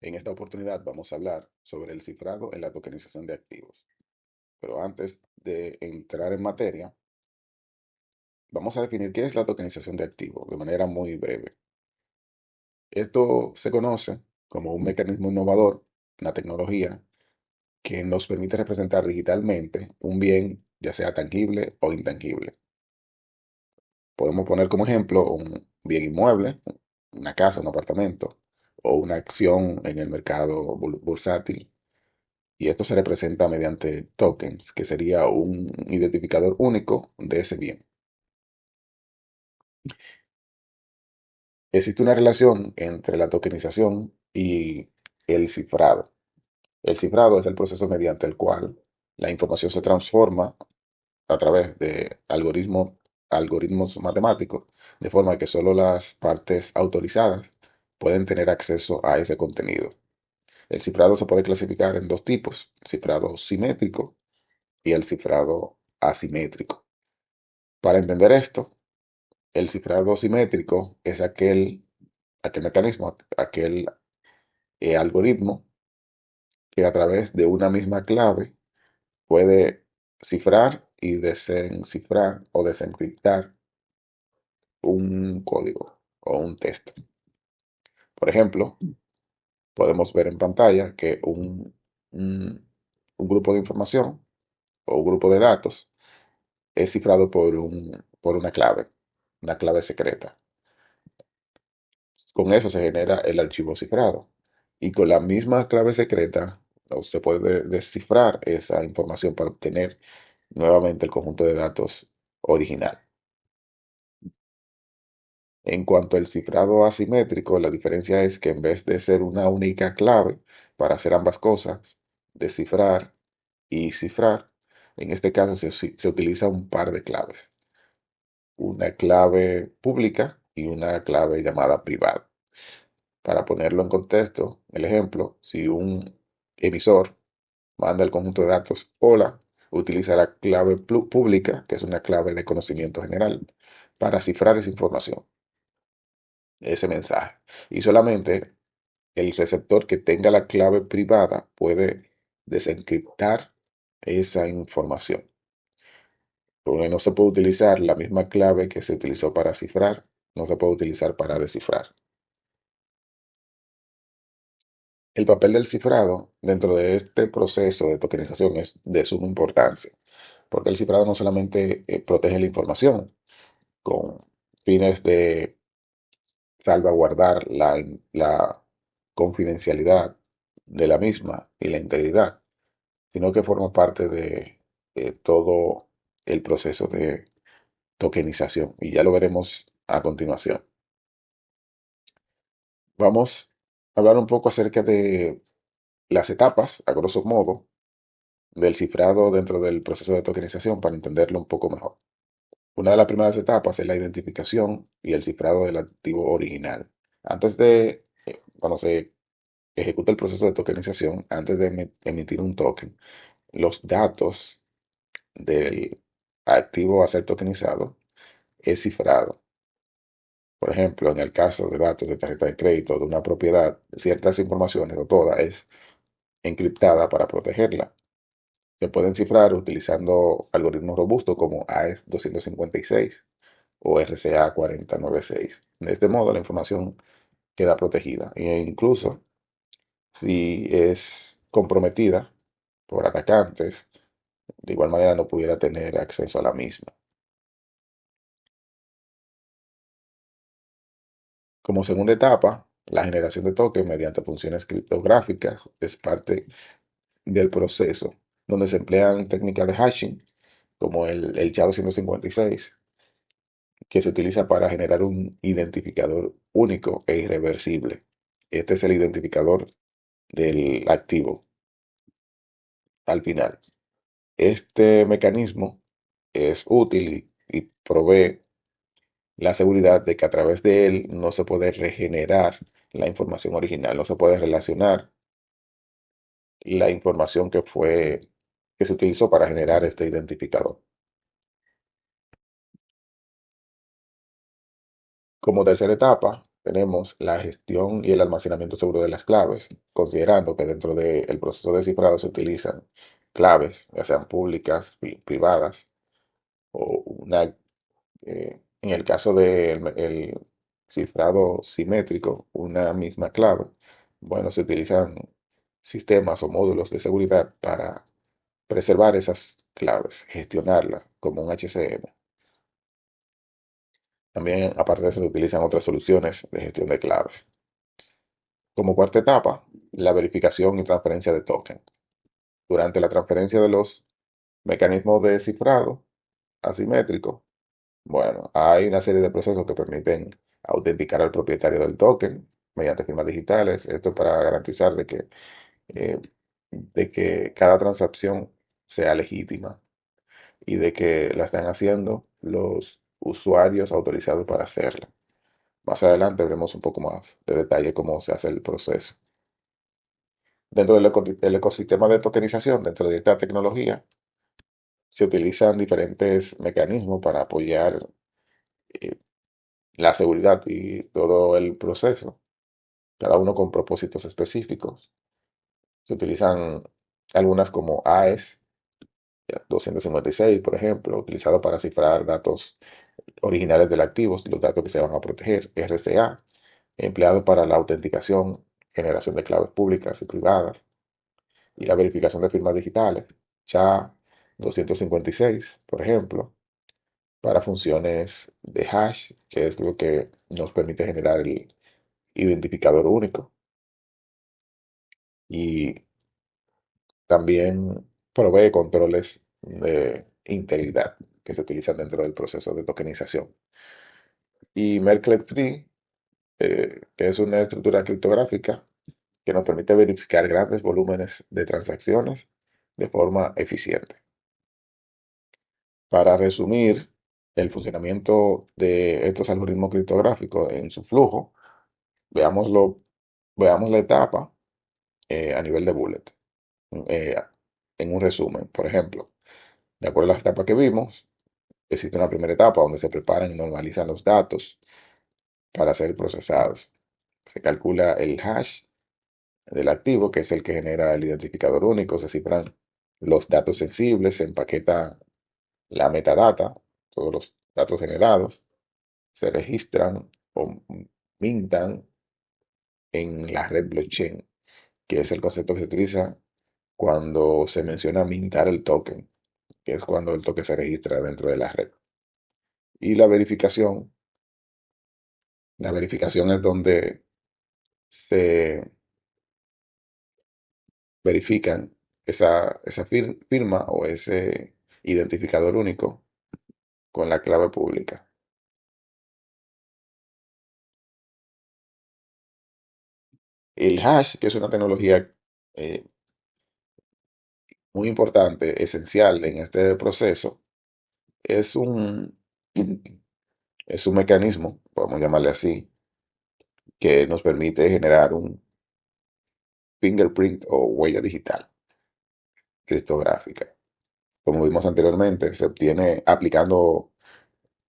En esta oportunidad vamos a hablar sobre el cifrado en la tokenización de activos. Pero antes de entrar en materia, vamos a definir qué es la tokenización de activos de manera muy breve. Esto se conoce como un mecanismo innovador, una tecnología que nos permite representar digitalmente un bien, ya sea tangible o intangible. Podemos poner como ejemplo un bien inmueble, una casa, un apartamento, o una acción en el mercado bursátil. Y esto se representa mediante tokens, que sería un identificador único de ese bien. Existe una relación entre la tokenización y el cifrado. El cifrado es el proceso mediante el cual la información se transforma a través de algoritmos matemáticos, de forma que solo las partes autorizadas pueden tener acceso a ese contenido. El cifrado se puede clasificar en dos tipos: cifrado simétrico y el cifrado asimétrico. Para entender esto, el cifrado simétrico es aquel mecanismo, aquel algoritmo que a través de una misma clave puede cifrar y desencifrar o desencriptar un código o un texto. Por ejemplo, podemos ver en pantalla que un, un grupo de información o un grupo de datos es cifrado por una clave secreta. Con eso se genera el archivo cifrado. Y con la misma clave secreta, se puede descifrar esa información para obtener nuevamente el conjunto de datos original. En cuanto al cifrado asimétrico, la diferencia es que en vez de ser una única clave para hacer ambas cosas, descifrar y cifrar, en este caso se utiliza un par de claves, una clave pública y una clave llamada privada. Para ponerlo en contexto, el ejemplo: si un emisor manda el conjunto de datos hola, utiliza la clave pública, que es una clave de conocimiento general, para cifrar esa información, ese mensaje. Y solamente el receptor que tenga la clave privada puede desencriptar esa información. Porque no se puede utilizar la misma clave que se utilizó para cifrar, no se puede utilizar para descifrar. El papel del cifrado dentro de este proceso de tokenización es de suma importancia, porque el cifrado no solamente protege la información con fines de salvaguardar la confidencialidad de la misma y la integridad, sino que forma parte de todo el proceso de tokenización. Y ya lo veremos a continuación. Vamos a hablar un poco acerca de las etapas, a grosso modo, del cifrado dentro del proceso de tokenización para entenderlo un poco mejor. Una de las primeras etapas es la identificación y el cifrado del activo original. Cuando se ejecuta el proceso de tokenización, antes de emitir un token, los datos del activo a ser tokenizado es cifrado. Por ejemplo, en el caso de datos de tarjeta de crédito de una propiedad, ciertas informaciones o toda es encriptada para protegerla. Se pueden cifrar utilizando algoritmos robustos como AES 256 o RCA 4096. De este modo, la información queda protegida e incluso si es comprometida por atacantes, de igual manera no pudiera tener acceso a la misma. Como segunda etapa, la generación de tokens mediante funciones criptográficas es parte del proceso, donde se emplean técnicas de hashing, como el SHA-256, que se utiliza para generar un identificador único e irreversible. Este es el identificador del activo al final. Este mecanismo es útil y provee la seguridad de que a través de él no se puede regenerar la información original, no se puede relacionar la información que se utilizó para generar este identificador. Como tercera etapa, tenemos la gestión y el almacenamiento seguro de las claves. considerando que dentro del proceso de cifrado se utilizan claves, ya sean públicas, privadas, o en el caso del cifrado simétrico, una misma clave. Bueno, se utilizan sistemas o módulos de seguridad para preservar esas claves, gestionarlas como un HCM. También, aparte de eso, se utilizan otras soluciones de gestión de claves. Como cuarta etapa, la verificación y transferencia de tokens. Durante la transferencia de los mecanismos de cifrado asimétrico, bueno, hay una serie de procesos que permiten autenticar al propietario del token mediante firmas digitales. Esto para garantizar eh, de que cada transacción sea legítima y de que la están haciendo los usuarios autorizados para hacerla. Más adelante veremos un poco más de detalle cómo se hace el proceso. Dentro del ecosistema de tokenización, dentro de esta tecnología, se utilizan diferentes mecanismos para apoyar eh, la seguridad y todo el proceso, cada uno con propósitos específicos. Se utilizan algunas como AES 256, por ejemplo, utilizado para cifrar datos originales del activo, los datos que se van a proteger, RCA, empleado para la autenticación, generación de claves públicas y privadas y la verificación de firmas digitales, SHA-256, por ejemplo, para funciones de hash, que es lo que nos permite generar el identificador único. Y también provee controles de integridad que se utilizan dentro del proceso de tokenización. Y Merkle Tree, que es una estructura criptográfica que nos permite verificar grandes volúmenes de transacciones de forma eficiente. Para resumir el funcionamiento de estos algoritmos criptográficos en su flujo, veámoslo, veamos la etapa a nivel de bullet. eh, en un resumen, por ejemplo, de acuerdo a las etapas que vimos, existe una primera etapa donde se preparan y normalizan los datos para ser procesados. Se calcula el hash del activo, que es el que genera el identificador único, se cifran los datos sensibles, se empaqueta la metadata, todos los datos generados, se registran o mintan en la red blockchain, que es el concepto que se utiliza cuando se menciona mintar el token, que es cuando el token se registra dentro de la red. Y la verificación es donde se verifican esa firma o ese identificador único con la clave pública. El hash, que es una tecnología eh, muy importante, esencial en este proceso, es es un mecanismo, podemos llamarle así, que nos permite generar un fingerprint o huella digital criptográfica. Como vimos anteriormente, se obtiene aplicando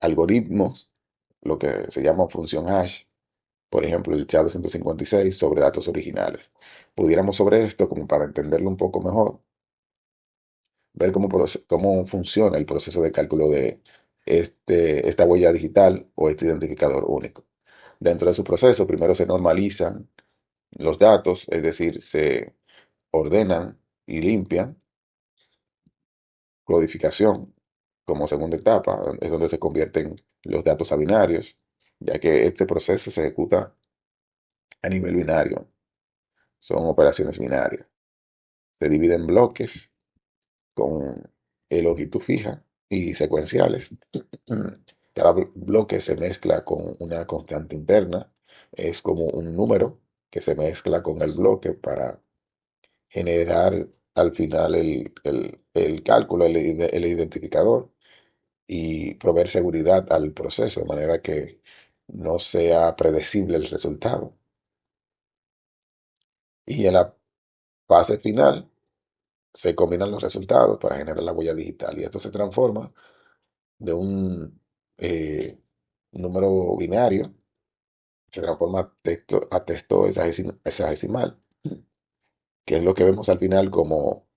algoritmos, lo que se llama función hash, por ejemplo, el SHA-256 sobre datos originales. Pudiéramos sobre esto, como para entenderlo un poco mejor, ver cómo funciona el proceso de cálculo de esta huella digital o este identificador único. Dentro de su proceso, primero se normalizan los datos, es decir, se ordenan y limpian. Codificación, como segunda etapa, es donde se convierten los datos a binarios, ya que este proceso se ejecuta a nivel binario, son operaciones binarias. Se divide en bloques con longitud fija y secuenciales. Cada bloque se mezcla con una constante interna, es como un número que se mezcla con el bloque para generar al final el cálculo, el identificador y proveer seguridad al proceso de manera que no sea predecible el resultado. Y en la fase final se combinan los resultados para generar la huella digital y esto se transforma de un número binario, se transforma a texto hexadecimal que es lo que vemos al final como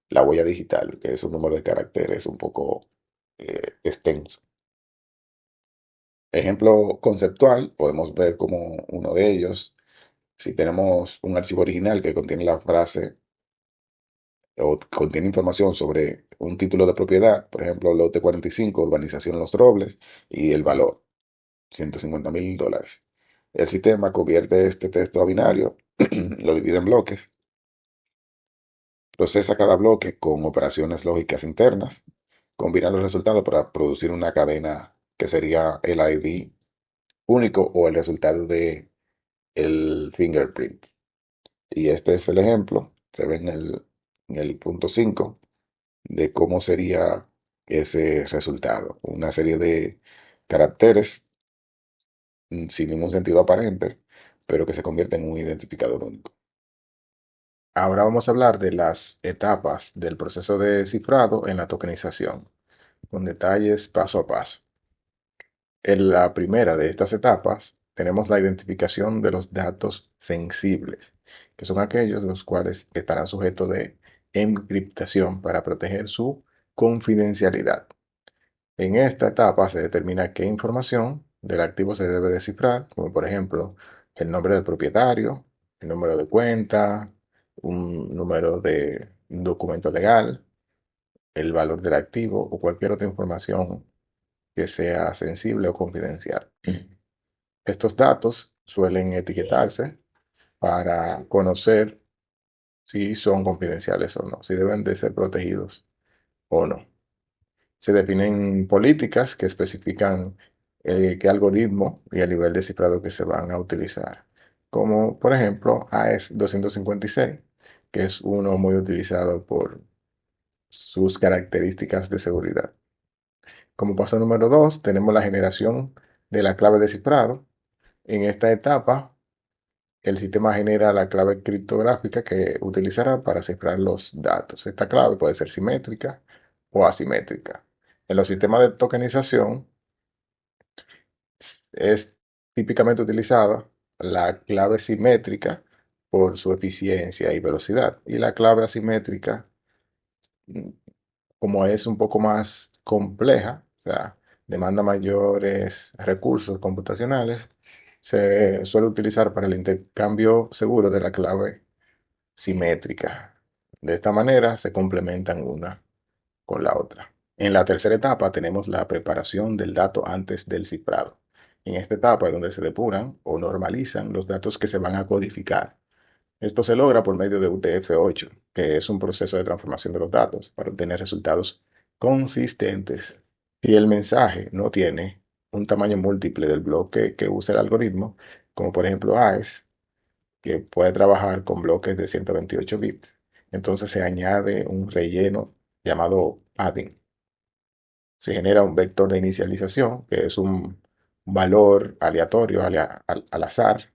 la huella digital, que es un número de caracteres un poco extenso. Ejemplo conceptual, podemos ver como uno de ellos, si tenemos un archivo original que contiene la frase o contiene información sobre un título de propiedad, por ejemplo, lote 45, urbanización Los Robles, y el valor, $150,000. El sistema convierte este texto a binario, lo divide en bloques, procesa cada bloque con operaciones lógicas internas, combina los resultados para producir una cadena que sería el ID único o el resultado de el fingerprint. Y este es el ejemplo, se ve en el punto 5 de cómo sería ese resultado. Una serie de caracteres sin ningún sentido aparente, pero que se convierte en un identificador único. Ahora vamos a hablar de las etapas del proceso de cifrado en la tokenización, con detalles paso a paso. En la primera de estas etapas tenemos la identificación de los datos sensibles, que son aquellos los cuales estarán sujetos de encriptación para proteger su confidencialidad. En esta etapa se determina qué información del activo se debe descifrar, como por ejemplo el nombre del propietario, el número de cuenta, un número de un documento legal, el valor del activo o cualquier otra información que sea sensible o confidencial. Estos datos suelen etiquetarse para conocer si son confidenciales o no, si deben de ser protegidos o no. Se definen políticas que especifican qué algoritmo y el nivel de cifrado que se van a utilizar, como por ejemplo AES 256, que es uno muy utilizado por sus características de seguridad. Como paso número 2, tenemos la generación de la clave de cifrado. En esta etapa, el sistema genera la clave criptográfica que utilizará para cifrar los datos. Esta clave puede ser simétrica o asimétrica. En los sistemas de tokenización es típicamente utilizada la clave simétrica por su eficiencia y velocidad. Y la clave asimétrica, como es un poco más compleja, o sea, demanda mayores recursos computacionales, se suele utilizar para el intercambio seguro de la clave simétrica. De esta manera se complementan una con la otra. En la tercera etapa tenemos la preparación del dato antes del cifrado. En esta etapa es donde se depuran o normalizan los datos que se van a codificar. Esto se logra por medio de UTF-8, que es un proceso de transformación de los datos para obtener resultados consistentes. Si el mensaje no tiene un tamaño múltiple del bloque que usa el algoritmo, como por ejemplo AES, que puede trabajar con bloques de 128 bits, entonces se añade un relleno llamado padding. Se genera un vector de inicialización, que es un valor aleatorio al azar,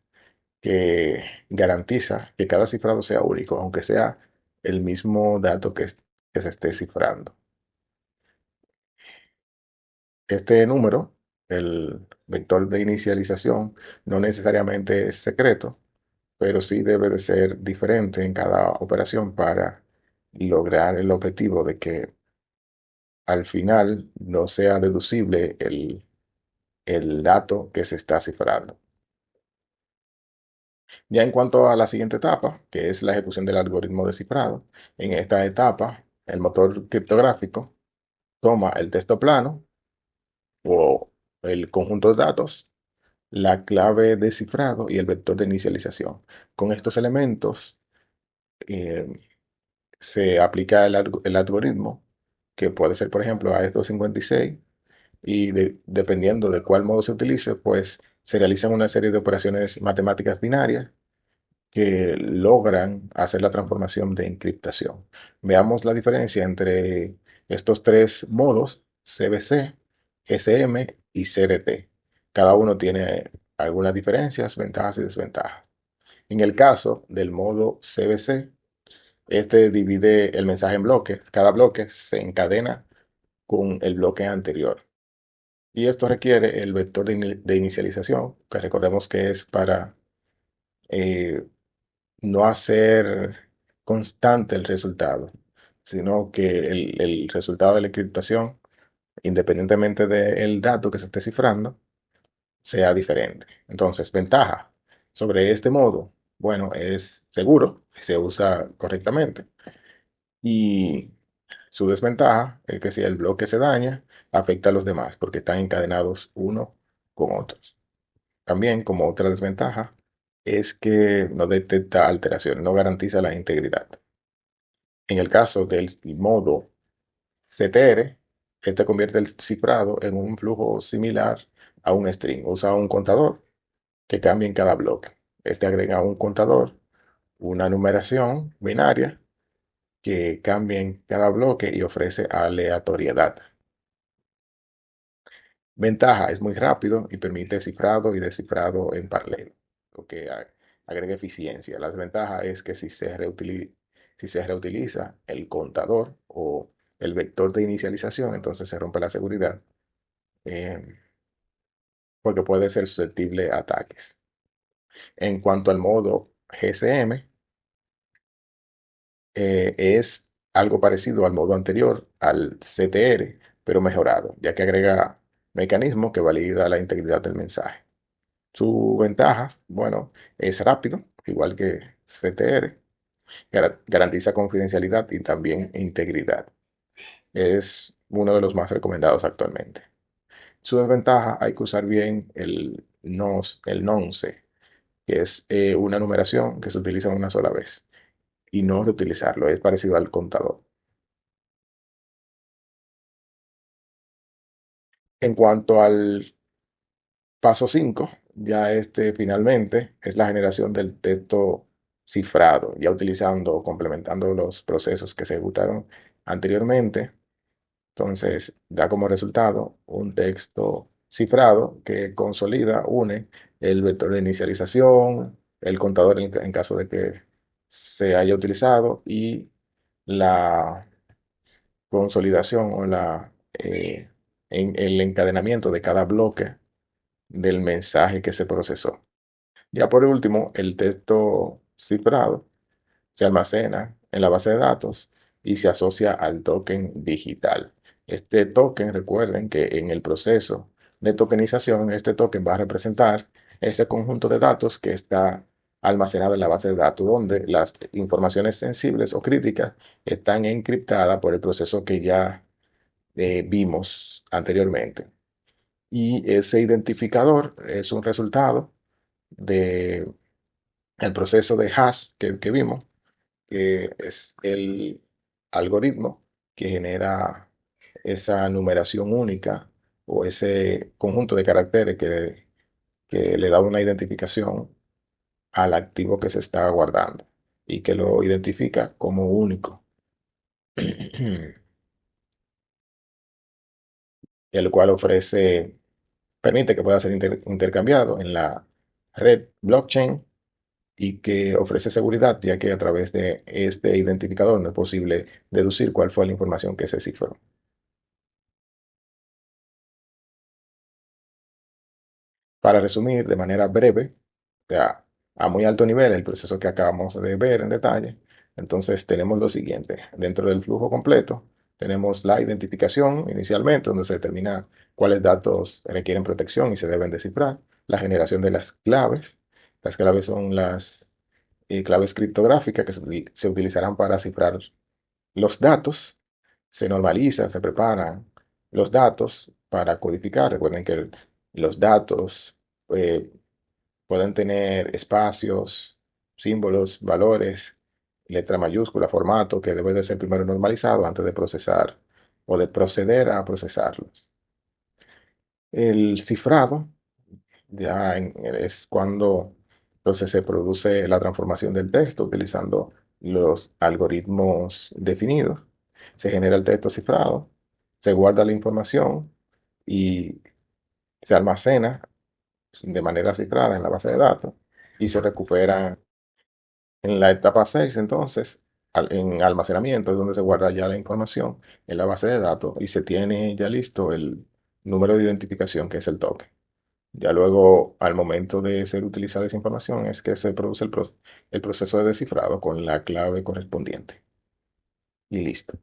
que garantiza que cada cifrado sea único, aunque sea el mismo dato que se esté cifrando. Este número, el vector de inicialización, no necesariamente es secreto, pero sí debe de ser diferente en cada operación para lograr el objetivo de que al final no sea deducible el dato que se está cifrando. Ya en cuanto a la siguiente etapa, que es la ejecución del algoritmo de cifrado, en esta etapa el motor criptográfico toma el texto plano o el conjunto de datos, la clave de cifrado y el vector de inicialización. Con estos elementos eh, se aplica el algoritmo, que puede ser, por ejemplo, AES-256, y dependiendo de cuál modo se utilice, pues se realizan una serie de operaciones matemáticas binarias que logran hacer la transformación de encriptación. Veamos la diferencia entre estos tres modos, CBC, SM y CRT. Cada uno tiene algunas diferencias, ventajas y desventajas. En el caso del modo CBC, este divide el mensaje en bloques. Cada bloque se encadena con el bloque anterior. Y esto requiere el vector de inicialización, que recordemos que es para no hacer constante el resultado, sino que el resultado de la encriptación, independientemente del dato que se esté cifrando, sea diferente. Entonces, ventaja sobre este modo, bueno, es seguro, se usa correctamente. Y su desventaja es que si el bloque se daña, afecta a los demás porque están encadenados uno con otros. También, como otra desventaja, es que no detecta alteraciones, no garantiza la integridad. En el caso del modo CTR, este convierte el cifrado en un flujo similar a un string. Usa un contador que cambia en cada bloque. Este agrega un contador, una numeración binaria que cambia en cada bloque y ofrece aleatoriedad. Ventaja, es muy rápido y permite cifrado y descifrado en paralelo, lo que agrega eficiencia. La desventaja es que si se reutiliza el contador o el vector de inicialización, entonces se rompe la seguridad, eh, porque puede ser susceptible a ataques. En cuanto al modo GCM, es algo parecido al modo anterior, al CTR, pero mejorado, ya que agrega mecanismos que valida la integridad del mensaje. Su ventaja, bueno, es rápido, igual que CTR, garantiza confidencialidad y también integridad. Es uno de los más recomendados actualmente. Su desventaja, hay que usar bien el nonce, que es una numeración que se utiliza una sola vez, y no reutilizarlo, es parecido al contador. En cuanto al paso 5, ya este finalmente es la generación del texto cifrado, ya utilizando o complementando los procesos que se ejecutaron anteriormente. Entonces, da como resultado un texto cifrado que consolida, une el vector de inicialización, el contador en caso de que se haya utilizado y la consolidación o el encadenamiento de cada bloque del mensaje que se procesó. Ya por último, el texto cifrado se almacena en la base de datos y se asocia al token digital. Este token, recuerden que en el proceso de tokenización, este token va a representar ese conjunto de datos que está almacenado en la base de datos, donde las informaciones sensibles o críticas están encriptadas por el proceso que ya vimos anteriormente. Y ese identificador es un resultado del proceso de hash que vimos, que es el algoritmo que genera esa numeración única o ese conjunto de caracteres que le da una identificación al activo que se está guardando y que lo identifica como único, el cual permite que pueda ser intercambiado en la red blockchain y que ofrece seguridad, ya que a través de este identificador no es posible deducir cuál fue la información que se cifró. Para resumir de manera breve, o sea, a muy alto nivel, el proceso que acabamos de ver en detalle, entonces tenemos lo siguiente. Dentro del flujo completo, tenemos la identificación inicialmente, donde se determina cuáles datos requieren protección y se deben descifrar, la generación de las claves. Las claves son las claves criptográficas que se utilizarán para cifrar los datos. Se normaliza, se preparan los datos para codificar. Recuerden que los datos eh, pueden tener espacios, símbolos, valores, letra mayúscula, formato que debe de ser primero normalizado antes de procesar o de proceder a procesarlos. El cifrado es cuando entonces se produce la transformación del texto utilizando los algoritmos definidos. Se genera el texto cifrado, se guarda la información y se almacena de manera cifrada en la base de datos y se recupera en la etapa 6 entonces, en almacenamiento, es donde se guarda ya la información en la base de datos y se tiene ya listo el número de identificación que es el token. Ya luego, al momento de ser utilizada esa información, es que se produce el proceso de descifrado con la clave correspondiente. Y listo.